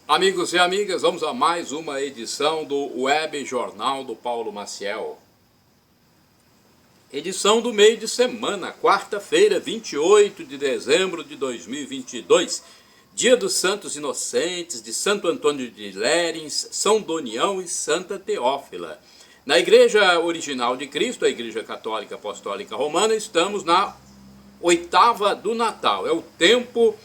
Amigos e amigas, vamos a mais uma edição do Web Jornal do Paulo Maciel. Edição do meio de semana, quarta-feira, 28 de dezembro de 2022. Dia dos Santos Inocentes, de Santo Antônio de Lérins, São Donião e Santa Teófila. Na Igreja Original de Cristo, a Igreja Católica Apostólica Romana, estamos na oitava do Natal. É o tempo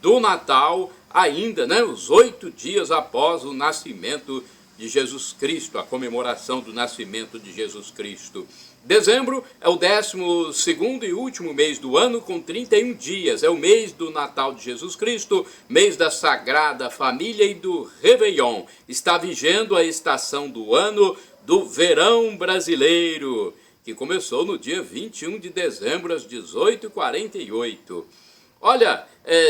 do Natal ainda, os 8 dias após o nascimento de Jesus Cristo, a comemoração do nascimento de Jesus Cristo. Dezembro é o 12º e último mês do ano, com 31 dias. É o mês do Natal de Jesus Cristo, mês da Sagrada Família e do Réveillon. Está vigendo a estação do ano do verão brasileiro, que começou no dia 21 de dezembro, às 18h48. Olha,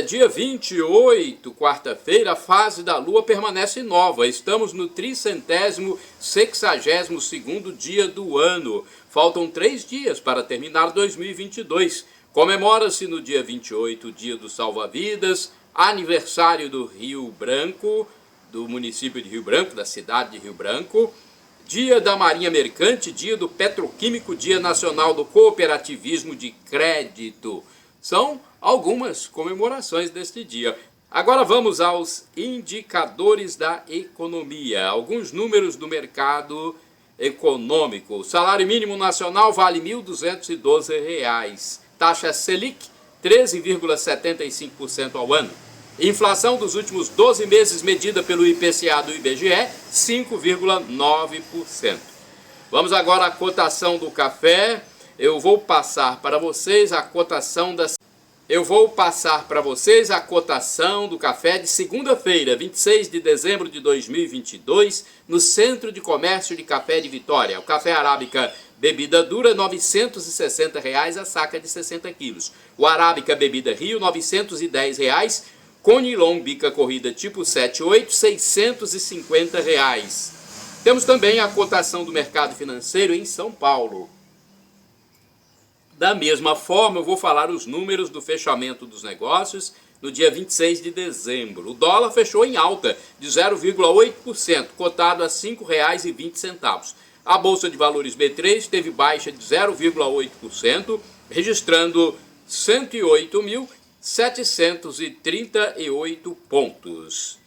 dia 28, quarta-feira, a fase da Lua permanece nova. Estamos no 362º dia do ano. Faltam 3 dias para terminar 2022. Comemora-se no dia 28 o Dia do Salva-Vidas, aniversário do Rio Branco, do município de Rio Branco, da cidade de Rio Branco, Dia da Marinha Mercante, Dia do Petroquímico, Dia Nacional do Cooperativismo de Crédito. São algumas comemorações deste dia. Agora vamos aos indicadores da economia. Alguns números do mercado econômico. O salário mínimo nacional vale R$ 1.212. Taxa Selic, 13,75% ao ano. Inflação dos últimos 12 meses medida pelo IPCA do IBGE, 5,9%. Vamos agora à cotação do café. Eu vou passar para vocês a cotação do café de segunda-feira, 26 de dezembro de 2022, no Centro de Comércio de Café de Vitória. O café arábica bebida dura, R$ 960 a saca de 60 quilos. O arábica bebida Rio, R$ 910. Conilon bica corrida tipo 7/8, R$ 650. Temos também a cotação do mercado financeiro em São Paulo. Da mesma forma, eu vou falar os números do fechamento dos negócios no dia 26 de dezembro. O dólar fechou em alta de 0,8%, cotado a R$ 5,20. A Bolsa de Valores B3 teve baixa de 0,8%, registrando 108.738 pontos.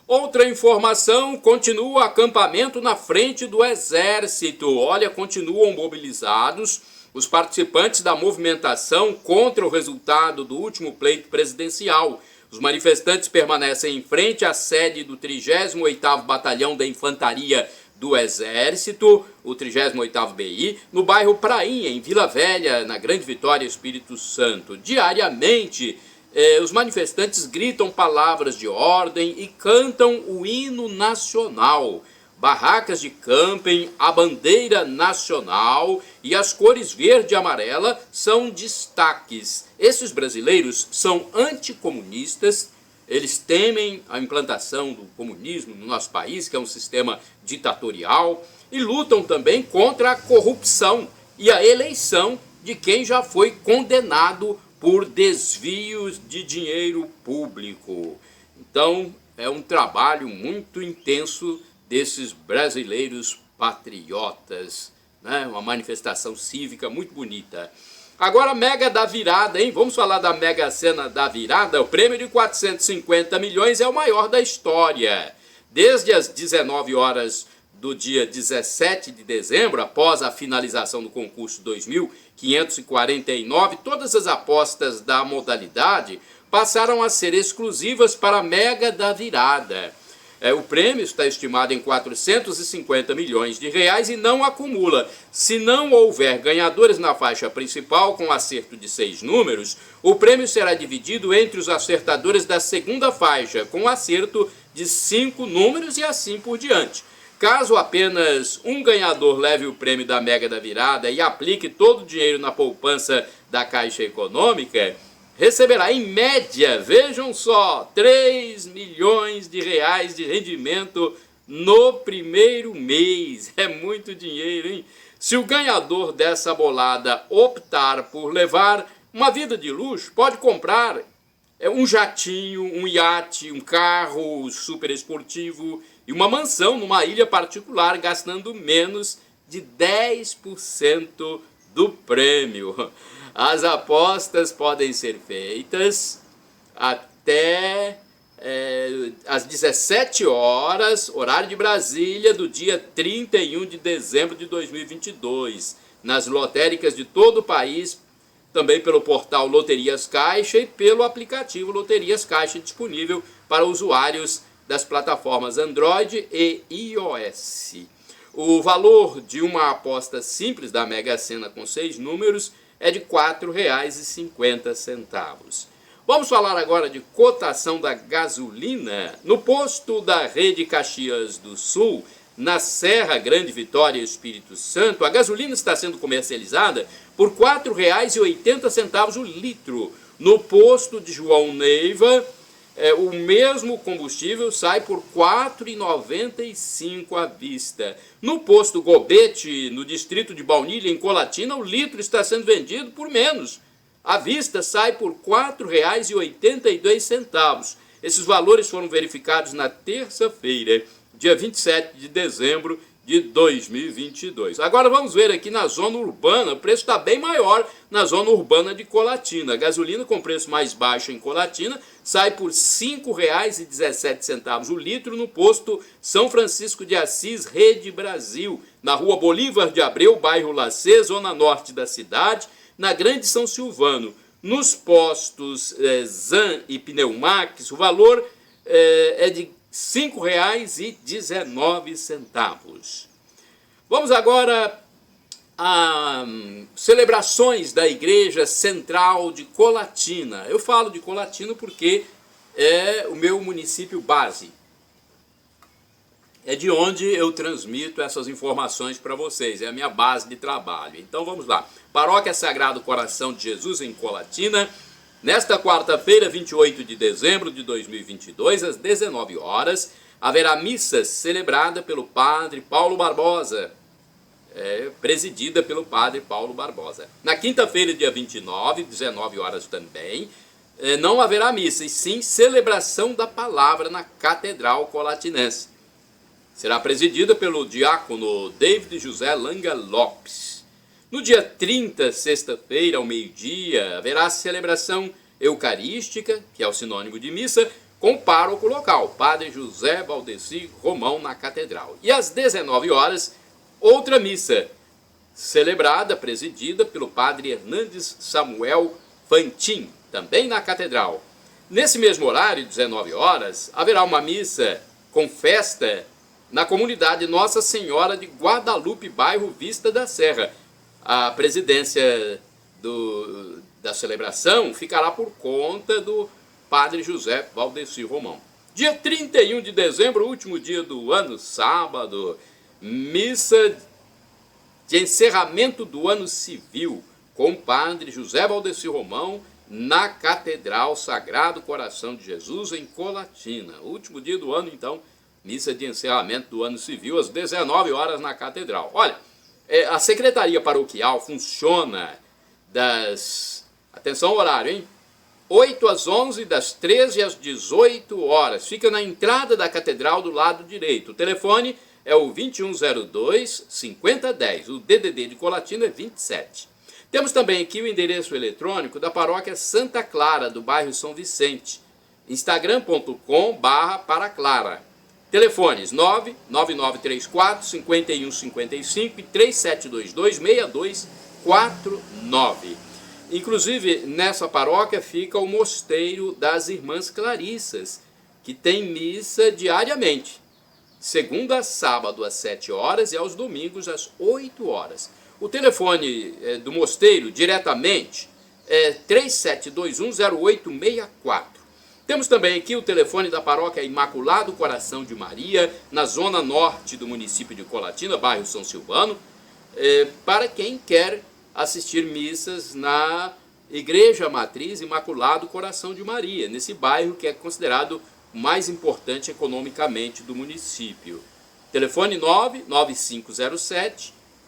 Outra informação, continua o acampamento na frente do Exército. Olha, continuam mobilizados os participantes da movimentação contra o resultado do último pleito presidencial. Os manifestantes permanecem em frente à sede do 38º Batalhão da Infantaria do Exército, o 38º BI, no bairro Prainha, em Vila Velha, na Grande Vitória, Espírito Santo. Diariamente, os manifestantes gritam palavras de ordem e cantam o hino nacional. Barracas de camping, a bandeira nacional e as cores verde e amarela são destaques. Esses brasileiros são anticomunistas, eles temem a implantação do comunismo no nosso país, que é um sistema ditatorial, e lutam também contra a corrupção e a eleição de quem já foi condenado por desvios de dinheiro público. Então, é um trabalho muito intenso desses brasileiros patriotas, uma manifestação cívica muito bonita. Agora a Mega da Virada, hein? Vamos falar da Mega Sena da Virada. O prêmio de 450 milhões é o maior da história. Desde as 19 horas do dia 17 de dezembro, após a finalização do concurso 2.549, todas as apostas da modalidade passaram a ser exclusivas para a Mega da Virada. O prêmio está estimado em 450 milhões de reais e não acumula. Se não houver ganhadores na faixa principal com acerto de 6 números, o prêmio será dividido entre os acertadores da segunda faixa, com acerto de 5 números e assim por diante. Caso apenas um ganhador leve o prêmio da Mega da Virada e aplique todo o dinheiro na poupança da Caixa Econômica, receberá em média, vejam só, 3 milhões de reais de rendimento no primeiro mês. É muito dinheiro, hein? Se o ganhador dessa bolada optar por levar uma vida de luxo, pode comprar um jatinho, um iate, um carro super esportivo e uma mansão numa ilha particular, gastando menos de 10% do prêmio. As apostas podem ser feitas até às 17 horas, horário de Brasília, do dia 31 de dezembro de 2022, nas lotéricas de todo o país, também pelo portal Loterias Caixa e pelo aplicativo Loterias Caixa, disponível para usuários das plataformas Android e iOS. O valor de uma aposta simples da Mega Sena com 6 números é de R$ 4,50. Vamos falar agora de cotação da gasolina. No posto da Rede Caxias do Sul, na Serra Grande Vitória, Espírito Santo, a gasolina está sendo comercializada por R$ 4,80 o litro. No posto de João Neiva, o mesmo combustível sai por R$ 4,95 à vista. No posto Gobete, no distrito de Baunilha, em Colatina, o litro está sendo vendido por menos. À vista sai por R$ 4,82. Esses valores foram verificados na terça-feira, dia 27 de dezembro de 2022. Agora vamos ver aqui na zona urbana, o preço está bem maior na zona urbana de Colatina. A gasolina com preço mais baixo em Colatina sai por R$ 5,17 o litro no posto São Francisco de Assis, Rede Brasil, na rua Bolívar de Abreu, bairro Lacê, zona norte da cidade, na Grande São Silvano. Nos postos Zan e Pneumax, o valor é de R$ 5,19. Vamos agora a celebrações da Igreja Central de Colatina. Eu falo de Colatina porque é o meu município base. É de onde eu transmito essas informações para vocês, é a minha base de trabalho. Então vamos lá. Paróquia Sagrado Coração de Jesus em Colatina, nesta quarta-feira, 28 de dezembro de 2022, às 19 horas, haverá missa celebrada pelo Padre Paulo Barbosa, presidida pelo Padre Paulo Barbosa. Na quinta-feira, dia 29, 19 horas também, não haverá missa, e sim celebração da palavra na Catedral Colatinense. Será presidida pelo diácono David José Langa Lopes. No dia 30, sexta-feira, ao meio-dia, haverá celebração eucarística, que é o sinônimo de missa, com o pároco local, Padre José Valdeci Romão, na Catedral. E às 19 horas, outra missa, celebrada, presidida pelo Padre Hernandes Samuel Fantin, também na Catedral. Nesse mesmo horário, 19 horas, haverá uma missa com festa na comunidade Nossa Senhora de Guadalupe, bairro Vista da Serra. A presidência da celebração ficará por conta do Padre José Valdeci Romão. Dia 31 de dezembro, último dia do ano, sábado, missa de encerramento do ano civil com o Padre José Valdeci Romão na Catedral Sagrado Coração de Jesus em Colatina. Último dia do ano, então, missa de encerramento do ano civil às 19 horas na Catedral. Olha, a Secretaria Paroquial funciona atenção ao horário, hein? 8 às 11, das 13 às 18 horas. Fica na entrada da Catedral do lado direito. O telefone é o 2102-5010. O DDD de Colatina é 27. Temos também aqui o endereço eletrônico da Paróquia Santa Clara, do bairro São Vicente. instagram.com/paraclara. Telefones 99934-5155 e 3722-6249. Inclusive, nessa paróquia fica o Mosteiro das Irmãs Clarissas, que tem missa diariamente, segunda a sábado às 7 horas e aos domingos às 8 horas. O telefone do mosteiro, diretamente, é 3721-0864. Temos também aqui o telefone da Paróquia Imaculado Coração de Maria, na zona norte do município de Colatina, bairro São Silvano, para quem quer assistir missas na Igreja Matriz Imaculado Coração de Maria, nesse bairro que é considerado o mais importante economicamente do município. Telefone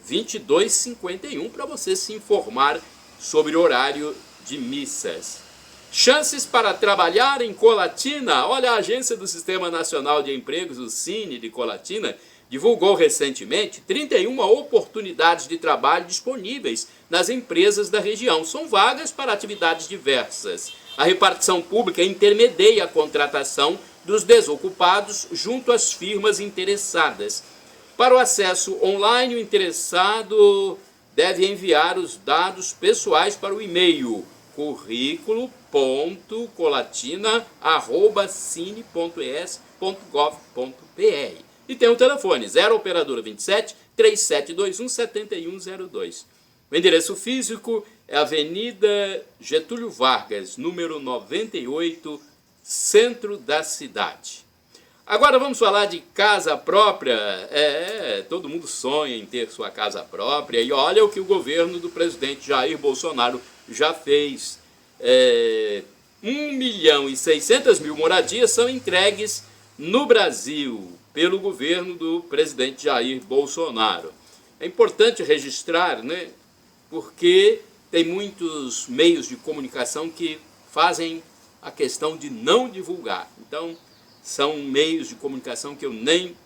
99507-2251 para você se informar sobre o horário de missas. Chances para trabalhar em Colatina. Olha, a Agência do Sistema Nacional de Empregos, o Cine de Colatina, divulgou recentemente 31 oportunidades de trabalho disponíveis nas empresas da região. São vagas para atividades diversas. A repartição pública intermedia a contratação dos desocupados junto às firmas interessadas. Para o acesso online, o interessado deve enviar os dados pessoais para o e-mail currículo.colatina@cine.es.gov.br. E tem o telefone 0 operadora 27 3721 7102. O endereço físico é Avenida Getúlio Vargas, número 98, centro da cidade. Agora vamos falar de casa própria. Todo mundo sonha em ter sua casa própria. E olha o que o governo do presidente Jair Bolsonaro já fez. 1.600.000 moradias são entregues no Brasil pelo governo do presidente Jair Bolsonaro. É importante registrar, né? Porque tem muitos meios de comunicação que fazem a questão de não divulgar. Então, são meios de comunicação que eu nem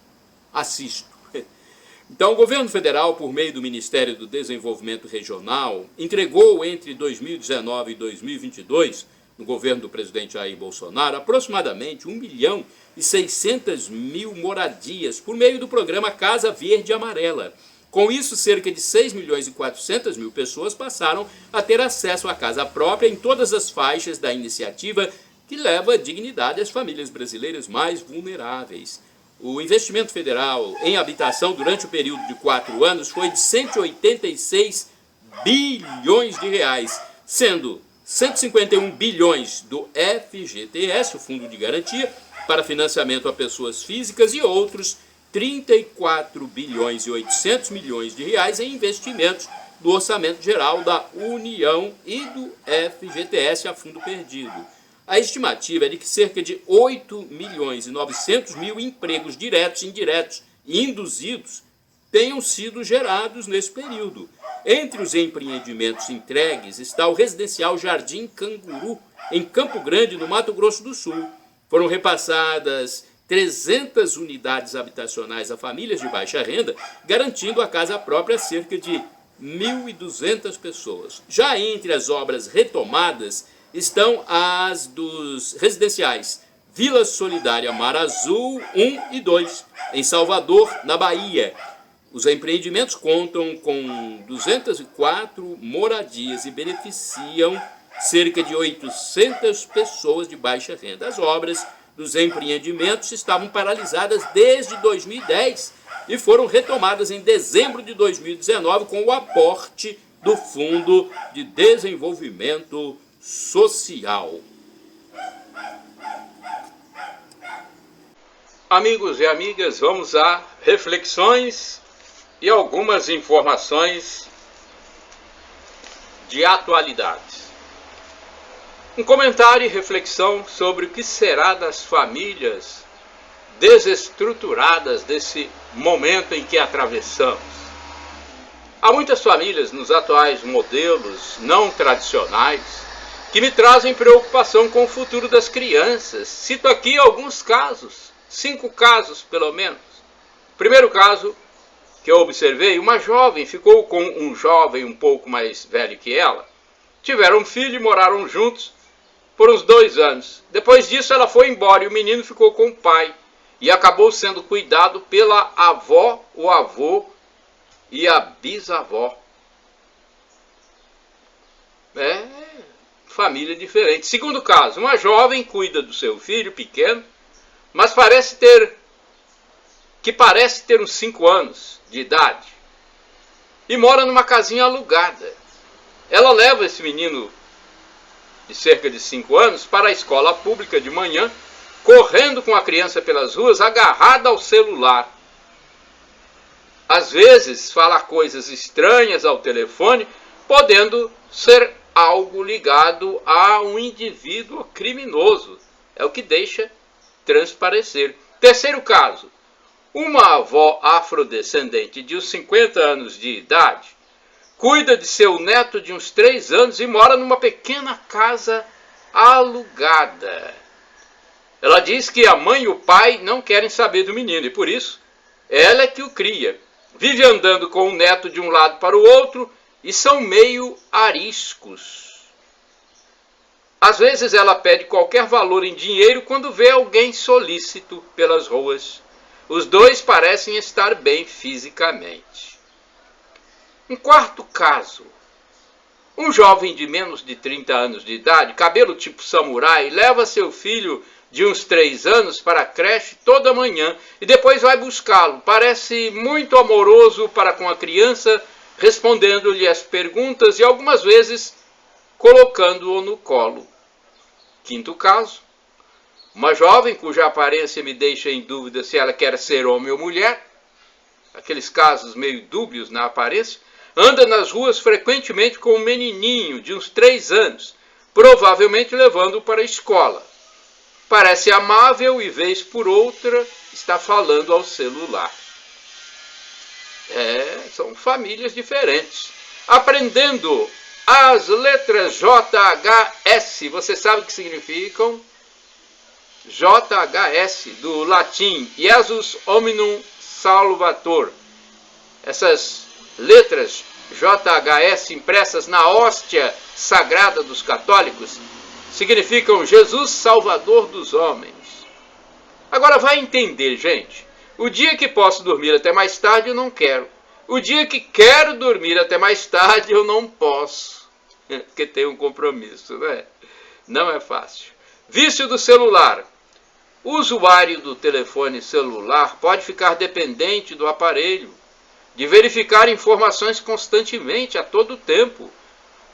assisto. Então, o governo federal, por meio do Ministério do Desenvolvimento Regional, entregou entre 2019 e 2022, no governo do presidente Jair Bolsonaro, aproximadamente 1.600.000 moradias por meio do programa Casa Verde e Amarela. Com isso, cerca de 6.400.000 pessoas passaram a ter acesso à casa própria em todas as faixas da iniciativa que leva dignidade às famílias brasileiras mais vulneráveis. O investimento federal em habitação durante o período de 4 anos foi de 186 bilhões de reais, sendo 151 bilhões do FGTS, o Fundo de Garantia, para financiamento a pessoas físicas, e outros 34 bilhões e 800 milhões de reais em investimentos do Orçamento Geral da União e do FGTS a fundo perdido. A estimativa é de que cerca de 8.900.000 empregos diretos, indiretos e induzidos tenham sido gerados nesse período. Entre os empreendimentos entregues está o residencial Jardim Canguru, em Campo Grande, no Mato Grosso do Sul. Foram repassadas 300 unidades habitacionais a famílias de baixa renda, garantindo a casa própria a cerca de 1.200 pessoas. Já entre as obras retomadas estão as dos residenciais Vila Solidária Mar Azul 1 e 2, em Salvador, na Bahia. Os empreendimentos contam com 204 moradias e beneficiam cerca de 800 pessoas de baixa renda. As obras dos empreendimentos estavam paralisadas desde 2010 e foram retomadas em dezembro de 2019 com o aporte do Fundo de Desenvolvimento Social. Amigos e amigas, vamos a reflexões e algumas informações de atualidade. Um comentário e reflexão sobre o que será das famílias desestruturadas desse momento em que atravessamos. Há muitas famílias nos atuais modelos não tradicionais que me trazem preocupação com o futuro das crianças. Cito aqui alguns casos, 5 casos pelo menos. Primeiro caso que eu observei, uma jovem ficou com um jovem um pouco mais velho que ela. Tiveram um filho e moraram juntos por uns 2 anos. Depois disso ela foi embora e o menino ficou com o pai e acabou sendo cuidado pela avó, o avô e a bisavó. Família diferente. Segundo caso, uma jovem cuida do seu filho pequeno, mas parece ter uns 5 anos de idade e mora numa casinha alugada. Ela leva esse menino de cerca de 5 anos para a escola pública de manhã, correndo com a criança pelas ruas, agarrada ao celular. Às vezes fala coisas estranhas ao telefone, podendo ser algo ligado a um indivíduo criminoso. É o que deixa transparecer. Terceiro caso, uma avó afrodescendente de uns 50 anos de idade cuida de seu neto de uns 3 anos e mora numa pequena casa alugada. Ela diz que a mãe e o pai não querem saber do menino e por isso ela é que o cria. Vive andando com o neto de um lado para o outro e são meio ariscos. Às vezes ela pede qualquer valor em dinheiro quando vê alguém solícito pelas ruas. Os dois parecem estar bem fisicamente. Um quarto caso. Um jovem de menos de 30 anos de idade, cabelo tipo samurai, leva seu filho de uns 3 anos para a creche toda manhã e depois vai buscá-lo. Parece muito amoroso para com a criança, respondendo-lhe as perguntas e algumas vezes colocando-o no colo. Quinto caso. Uma jovem cuja aparência me deixa em dúvida se ela quer ser homem ou mulher, aqueles casos meio dúbios na aparência, anda nas ruas frequentemente com um menininho de uns 3 anos, provavelmente levando-o para a escola. Parece amável e, vez por outra, está falando ao celular. São famílias diferentes. Aprendendo as letras JHS. Você sabe o que significam? JHS, do latim, Jesus Hominum Salvator. Essas letras JHS impressas na hóstia sagrada dos católicos significam Jesus Salvador dos homens. Agora vai entender, gente. O dia que posso dormir até mais tarde eu não quero. O dia que quero dormir até mais tarde eu não posso. Porque tem um compromisso, né? Não é fácil. Vício do celular. O usuário do telefone celular pode ficar dependente do aparelho, de verificar informações constantemente, a todo tempo.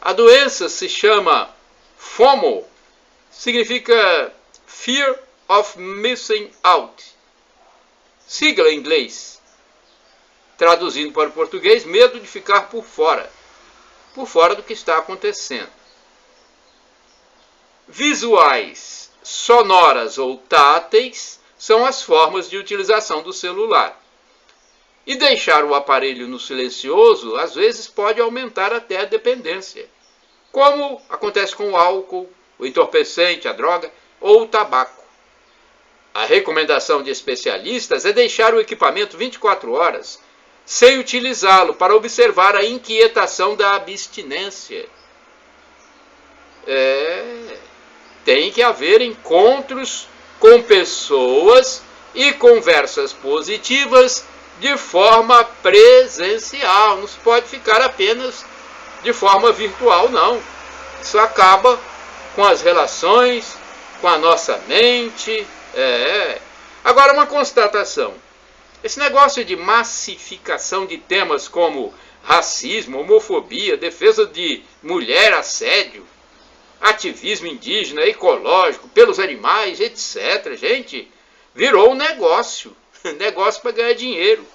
A doença se chama FOMO, significa Fear of Missing Out. Sigla em inglês. Traduzindo para o português, medo de ficar por fora do que está acontecendo. Visuais, sonoras ou táteis são as formas de utilização do celular. E deixar o aparelho no silencioso, às vezes, pode aumentar até a dependência, como acontece com o álcool, o entorpecente, a droga ou o tabaco. A recomendação de especialistas é deixar o equipamento 24 horas, sem utilizá-lo, para observar a inquietação da abstinência. Tem que haver encontros com pessoas e conversas positivas de forma presencial. Não se pode ficar apenas de forma virtual, não. Isso acaba com as relações, com a nossa mente. Agora, uma constatação. Esse negócio de massificação de temas como racismo, homofobia, defesa de mulher, assédio, ativismo indígena, ecológico, pelos animais, etc. Gente, virou um negócio. Negócio para ganhar dinheiro.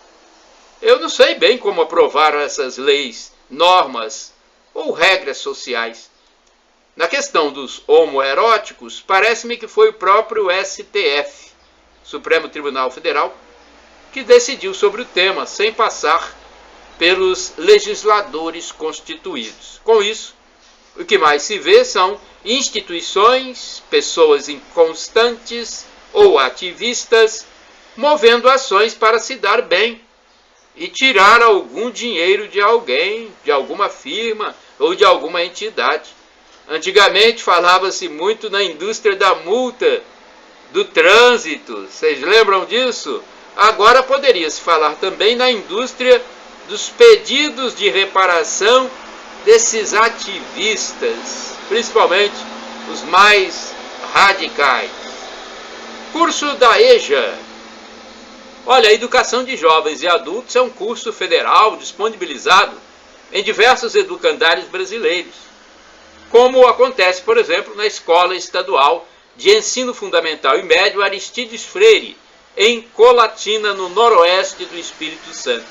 Eu não sei bem como aprovaram essas leis, normas ou regras sociais. Na questão dos homoeróticos, parece-me que foi o próprio STF, Supremo Tribunal Federal, que decidiu sobre o tema, sem passar pelos legisladores constituídos. Com isso, o que mais se vê são instituições, pessoas inconstantes ou ativistas, movendo ações para se dar bem e tirar algum dinheiro de alguém, de alguma firma ou de alguma entidade. Antigamente falava-se muito na indústria da multa, do trânsito, vocês lembram disso? Agora poderia-se falar também na indústria dos pedidos de reparação desses ativistas, principalmente os mais radicais. Curso da EJA. Olha, a educação de jovens e adultos é um curso federal disponibilizado em diversos educandários brasileiros, como acontece, por exemplo, na Escola Estadual de Ensino Fundamental e Médio Aristides Freire, em Colatina, no noroeste do Espírito Santo.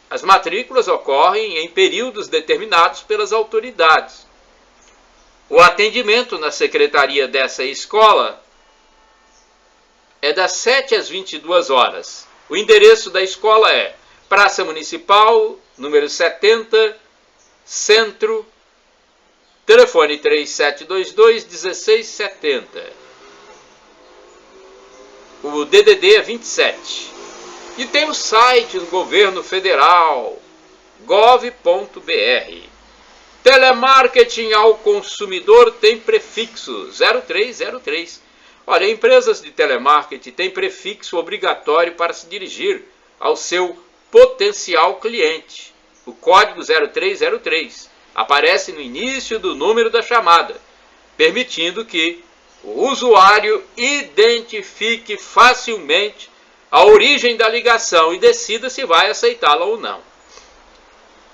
As matrículas ocorrem em períodos determinados pelas autoridades. O atendimento na secretaria dessa escola é das 7 às 22 horas. O endereço da escola é Praça Municipal, número 70, Centro, Telefone 3722-1670. O DDD é 27. E tem o site do governo federal, gov.br. Telemarketing ao consumidor tem prefixo 0303. Olha, empresas de telemarketing têm prefixo obrigatório para se dirigir ao seu potencial cliente. O código 0303 aparece no início do número da chamada, permitindo que o usuário identifique facilmente a origem da ligação e decida se vai aceitá-la ou não.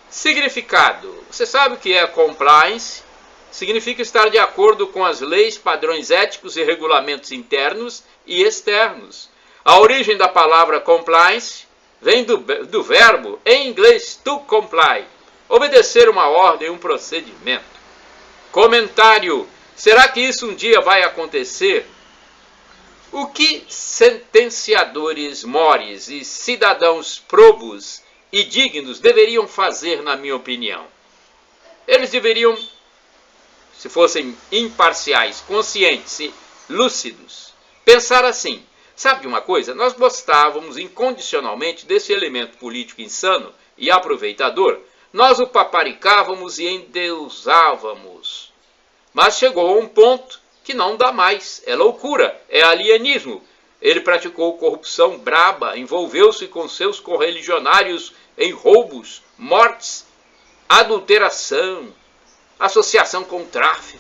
Significado. Você sabe o que é compliance? Significa estar de acordo com as leis, padrões éticos e regulamentos internos e externos. A origem da palavra compliance vem do verbo, em inglês, to comply, obedecer uma ordem, um procedimento. Comentário. Será que isso um dia vai acontecer? O que sentenciadores mores e cidadãos probos e dignos deveriam fazer, na minha opinião? Eles deveriam, se fossem imparciais, conscientes e lúcidos, pensar assim: sabe de uma coisa? Nós gostávamos incondicionalmente desse elemento político insano e aproveitador. Nós o paparicávamos e endeusávamos. Mas chegou a um ponto que não dá mais. É loucura, é alienismo. Ele praticou corrupção braba, envolveu-se com seus correligionários em roubos, mortes, adulteração, associação com tráfico.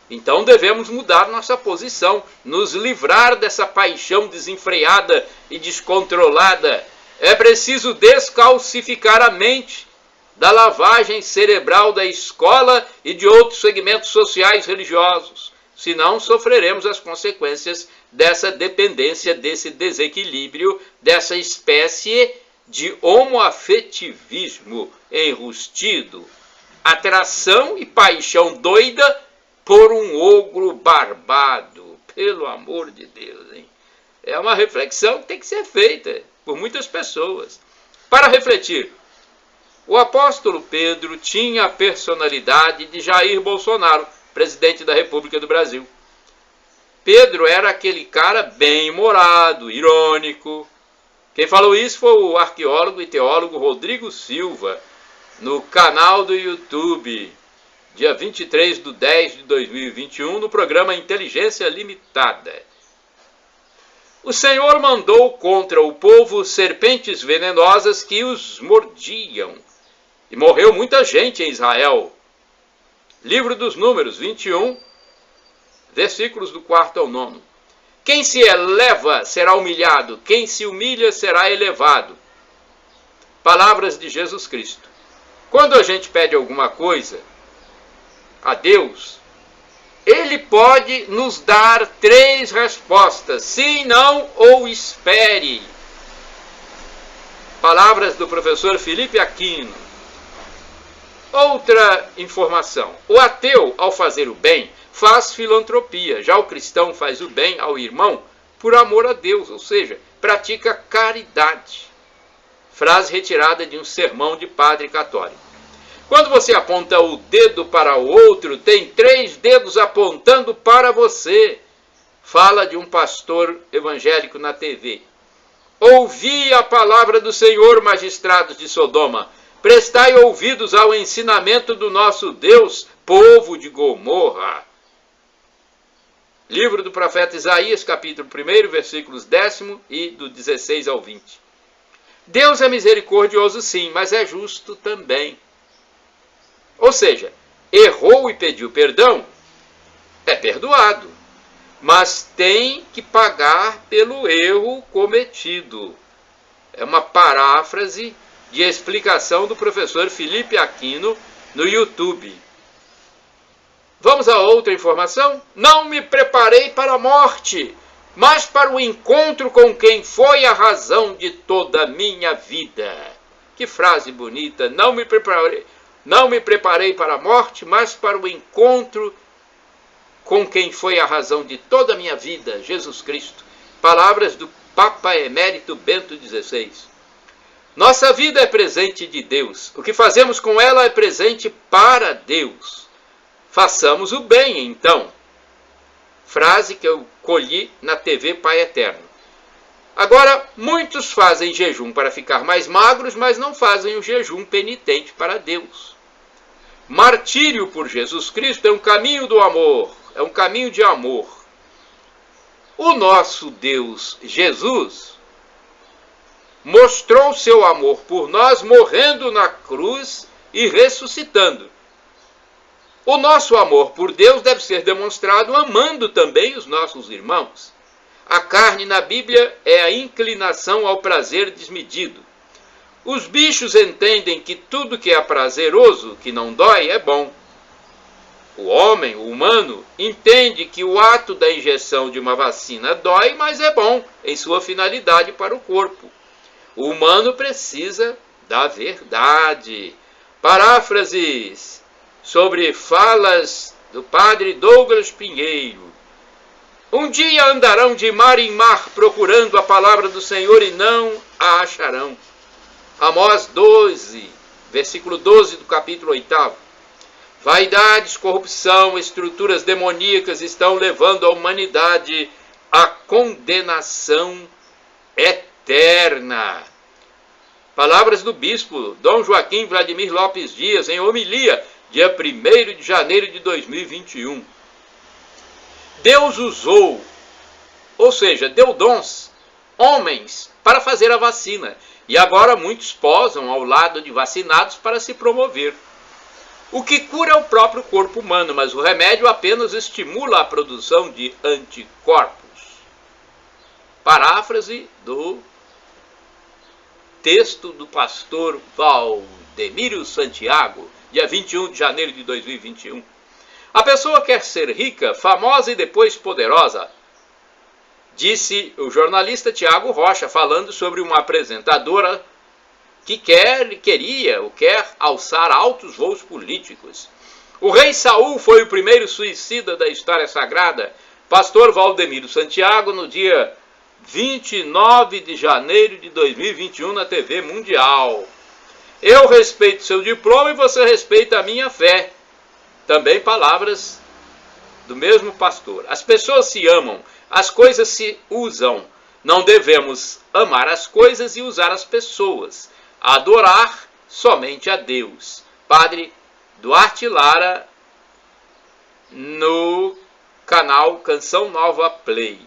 Então devemos mudar nossa posição, nos livrar dessa paixão desenfreada e descontrolada. É preciso descalcificar a mente da lavagem cerebral da escola e de outros segmentos sociais religiosos. Senão sofreremos as consequências dessa dependência, desse desequilíbrio, dessa espécie de homoafetivismo enrustido, atração e paixão doida por um ogro barbado. Pelo amor de Deus, hein? É uma reflexão que tem que ser feita por muitas pessoas. Para refletir, o apóstolo Pedro tinha a personalidade de Jair Bolsonaro, presidente da República do Brasil. Pedro era aquele cara bem-humorado, irônico. Quem falou isso foi o arqueólogo e teólogo Rodrigo Silva, no canal do YouTube, dia 23/10/2021, no programa Inteligência Limitada. O Senhor mandou contra o povo serpentes venenosas que os mordiam. E morreu muita gente em Israel. Livro dos Números, 21, versículos do 4 ao 9. Quem se eleva será humilhado, quem se humilha será elevado. Palavras de Jesus Cristo. Quando a gente pede alguma coisa a Deus, Ele pode nos dar 3 respostas: sim, não ou espere. Palavras do professor Felipe Aquino. Outra informação: o ateu, ao fazer o bem, faz filantropia. Já o cristão faz o bem ao irmão por amor a Deus, ou seja, pratica caridade. Frase retirada de um sermão de padre católico. Quando você aponta o dedo para o outro, tem 3 dedos apontando para você. Fala de um pastor evangélico na TV. Ouvi a palavra do Senhor, magistrados de Sodoma. Prestai ouvidos ao ensinamento do nosso Deus, povo de Gomorra. Livro do profeta Isaías, capítulo 1, versículos 10 e do 16 ao 20. Deus é misericordioso sim, mas é justo também. Ou seja, errou e pediu perdão, é perdoado, mas tem que pagar pelo erro cometido. É uma paráfrase de explicação do professor Felipe Aquino no YouTube. Vamos a outra informação? Não me preparei para a morte, mas para o encontro com quem foi a razão de toda a minha vida. Que frase bonita! Não me preparei para a morte, mas para o encontro com quem foi a razão de toda a minha vida, Jesus Cristo. Palavras do Papa Emérito Bento XVI. Nossa vida é presente de Deus. O que fazemos com ela é presente para Deus. Façamos o bem, então. Frase que eu colhi na TV Pai Eterno. Agora, muitos fazem jejum para ficar mais magros, mas não fazem o jejum penitente para Deus. Martírio por Jesus Cristo é um caminho do amor, é um caminho de amor. O nosso Deus, Jesus, mostrou seu amor por nós morrendo na cruz e ressuscitando. O nosso amor por Deus deve ser demonstrado amando também os nossos irmãos. A carne na Bíblia é a inclinação ao prazer desmedido. Os bichos entendem que tudo que é prazeroso, que não dói, é bom. O homem, o humano, entende que o ato da injeção de uma vacina dói, mas é bom em sua finalidade para o corpo. O humano precisa da verdade. Paráfrases sobre falas do padre Douglas Pinheiro. Um dia andarão de mar em mar procurando a palavra do Senhor e não a acharão. Amós 12, versículo 12 do capítulo 8. Vaidades, corrupção, estruturas demoníacas estão levando a humanidade à condenação eterna. Palavras do bispo Dom Joaquim Vladimir Lopes Dias em homilia, dia 1º de janeiro de 2021. Deus usou, ou seja, deu dons, homens, para fazer a vacina. E agora muitos posam ao lado de vacinados para se promover. O que cura é o próprio corpo humano, mas o remédio apenas estimula a produção de anticorpos. Paráfrase do texto do pastor Valdemiro Santiago, dia 21 de janeiro de 2021. A pessoa quer ser rica, famosa e depois poderosa, disse o jornalista Tiago Rocha, falando sobre uma apresentadora que quer alçar altos voos políticos. O rei Saul foi o primeiro suicida da história sagrada. Pastor Valdemiro Santiago, no dia 29 de janeiro de 2021, na TV Mundial. Eu respeito seu diploma e você respeita a minha fé. Também palavras do mesmo pastor. As pessoas se amam, as coisas se usam. Não devemos amar as coisas e usar as pessoas. Adorar somente a Deus. Padre Duarte Lara, no canal Canção Nova Play.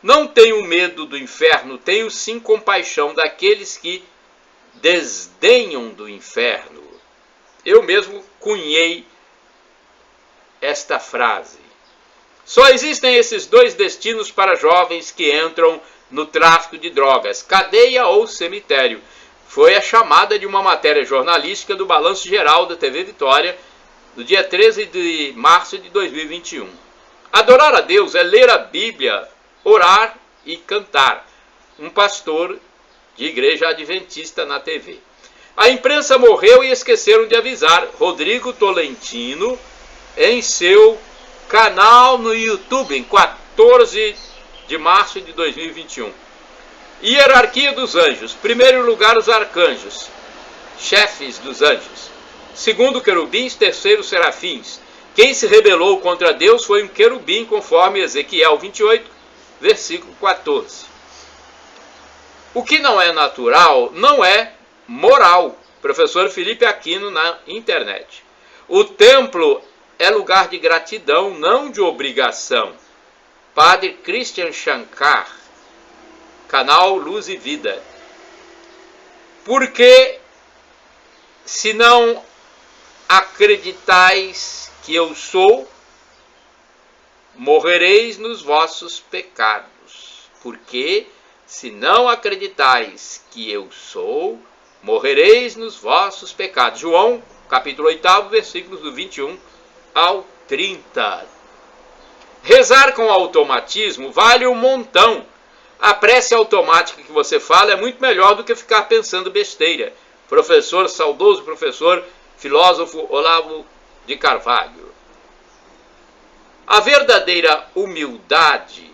Não tenho medo do inferno, tenho sim compaixão daqueles que desdenham do inferno. Eu mesmo cunhei esta frase. Só existem esses dois destinos para jovens que entram no tráfico de drogas: cadeia ou cemitério. Foi a chamada de uma matéria jornalística do Balanço Geral da TV Vitória, do dia 13 de março de 2021. Adorar a Deus é ler a Bíblia, orar e cantar. Um pastor de igreja adventista na TV. A imprensa morreu e esqueceram de avisar. Rodrigo Tolentino, em seu canal no YouTube, em 14 de março de 2021. Hierarquia dos anjos. Primeiro lugar, os arcanjos, chefes dos anjos. Segundo, querubins. Terceiro, serafins. Quem se rebelou contra Deus foi um querubim, conforme Ezequiel 28, versículo 14. O que não é natural não é moral. Professor Felipe Aquino na internet. O templo é lugar de gratidão, não de obrigação. Padre Christian Shankar, canal Luz e Vida. Porque se não acreditais que eu sou, morrereis nos vossos pecados. Porque se não acreditais que eu sou, morrereis nos vossos pecados. João, capítulo 8, versículos do 21 ao 30. Rezar com automatismo vale um montão. A prece automática que você fala é muito melhor do que ficar pensando besteira. Saudoso professor, filósofo Olavo de Carvalho. A verdadeira humildade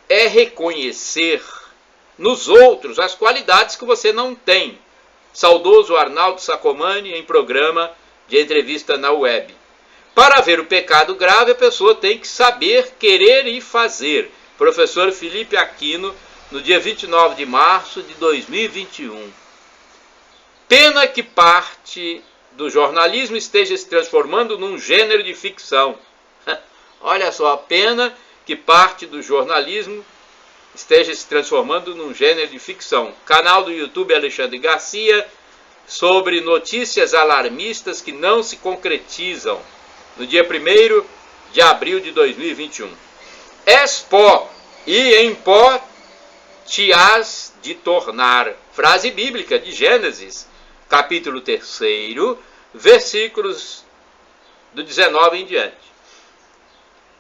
é reconhecer nos outros as qualidades que você não tem. Saudoso Arnaldo Sacomani, em programa de entrevista na web. Para ver o pecado grave, a pessoa tem que saber, querer e fazer. Professor Felipe Aquino, no dia 29 de março de 2021. Pena que parte do jornalismo esteja se transformando num gênero de ficção. Olha só, a pena que parte do jornalismo esteja se transformando num gênero de ficção. Canal do YouTube Alexandre Garcia, sobre notícias alarmistas que não se concretizam, no dia 1º de abril de 2021. És pó, e em pó te hás de tornar. Frase bíblica de Gênesis, capítulo 3, versículos do 19 em diante.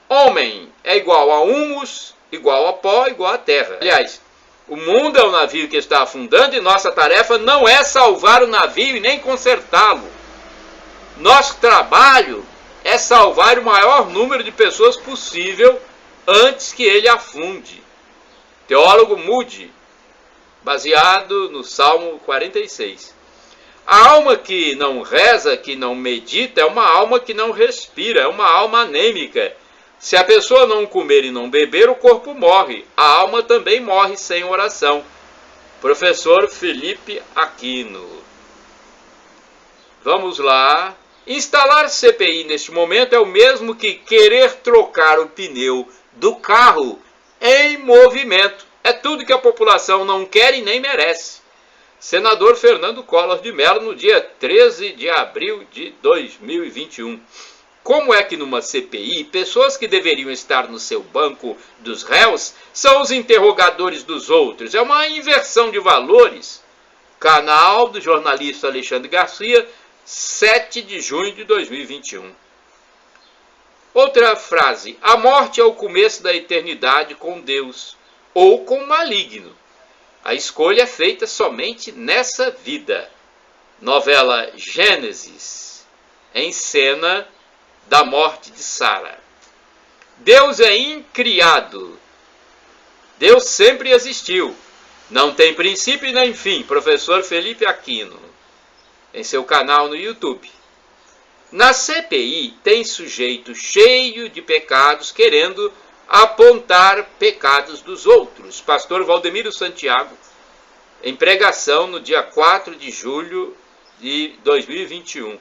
Homem é igual a humus, igual a pó, igual a terra. Aliás, o mundo é o navio que está afundando e nossa tarefa não é salvar o navio e nem consertá-lo. Nosso trabalho é salvar o maior número de pessoas possível antes que ele afunde. Teólogo Moody, baseado no Salmo 46. A alma que não reza, que não medita, é uma alma que não respira, é uma alma anêmica. Se a pessoa não comer e não beber, o corpo morre. A alma também morre sem oração. Professor Felipe Aquino. Vamos lá. Instalar CPI neste momento é o mesmo que querer trocar o pneu do carro em movimento. É tudo que a população não quer e nem merece. Senador Fernando Collor de Mello, no dia 13 de abril de 2021. Como é que numa CPI, pessoas que deveriam estar no seu banco dos réus são os interrogadores dos outros? É uma inversão de valores. Canal do jornalista Alexandre Garcia, 7 de junho de 2021. Outra frase. A morte é o começo da eternidade com Deus ou com o maligno. A escolha é feita somente nessa vida. Novela Gênesis, em cena da morte de Sara. Deus é incriado. Deus sempre existiu. Não tem princípio nem fim. Professor Felipe Aquino, em seu canal no YouTube. Na CPI tem sujeito cheio de pecados querendo apontar pecados dos outros. Pastor Valdemiro Santiago, em pregação no dia 4 de julho de 2021.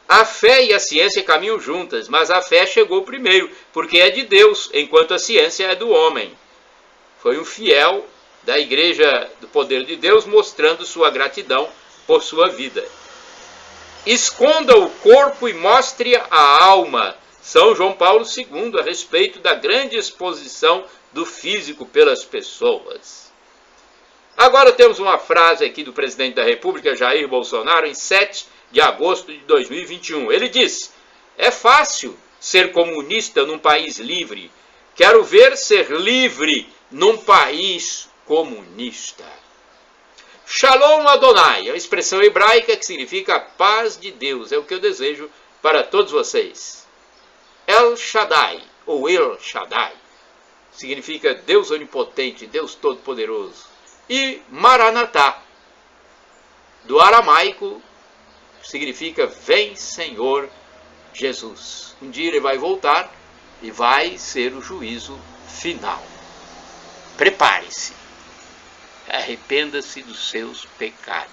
A fé e a ciência caminham juntas, mas a fé chegou primeiro, porque é de Deus, enquanto a ciência é do homem. Foi um fiel da Igreja do Poder de Deus mostrando sua gratidão por sua vida. Esconda o corpo e mostre a alma. São João Paulo II, a respeito da grande exposição do físico pelas pessoas. Agora temos uma frase aqui do presidente da República, Jair Bolsonaro, em 7 de agosto de 2021. Ele diz: é fácil ser comunista num país livre. Quero ver ser livre num país comunista. Shalom Adonai, é uma expressão hebraica que significa paz de Deus. É o que eu desejo para todos vocês. El Shaddai, ou El Shaddai, significa Deus onipotente, Deus todo-poderoso. E Maranatá, do aramaico, significa vem Senhor Jesus. Um dia ele vai voltar e vai ser o juízo final. Prepare-se. Arrependa-se dos seus pecados.